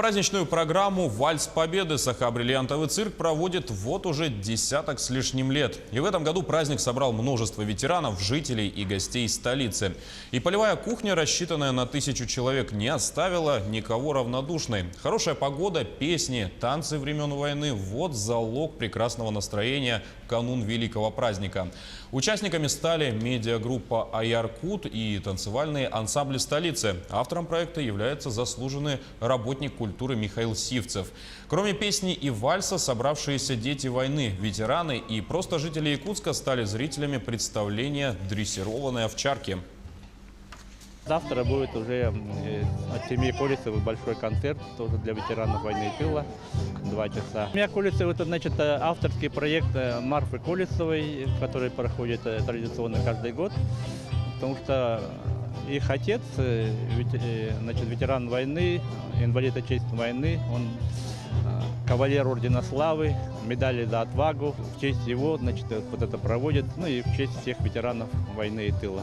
Праздничную программу «Вальс Победы» Саха-Бриллиантовый цирк проводит вот уже десяток с лишним лет. И в этом году праздник собрал множество ветеранов, жителей и гостей столицы. И полевая кухня, рассчитанная на 1000 человек, не оставила никого равнодушной. Хорошая погода, песни, танцы времен войны – вот залог прекрасного настроения в канун великого праздника. Участниками стали медиагруппа «Аяркут» и танцевальные ансамбли столицы. Автором проекта является заслуженный работник культуры Михаил Сивцев. Кроме песни и вальса, собравшиеся дети войны, ветераны и просто жители Якутска стали зрителями представления «Дрессированной овчарки». Завтра будет уже от семьи Колесовой большой концерт, тоже для ветеранов войны и тыла, 2 часа. Семья Колесова – это, значит, авторский проект Марфы Колесовой, который проходит традиционно каждый год, потому что их отец, значит, ветеран войны, инвалид Отечественной войны, он кавалер Ордена Славы, медали за отвагу. В честь его, значит, вот это проводит, ну и в честь всех ветеранов войны и тыла.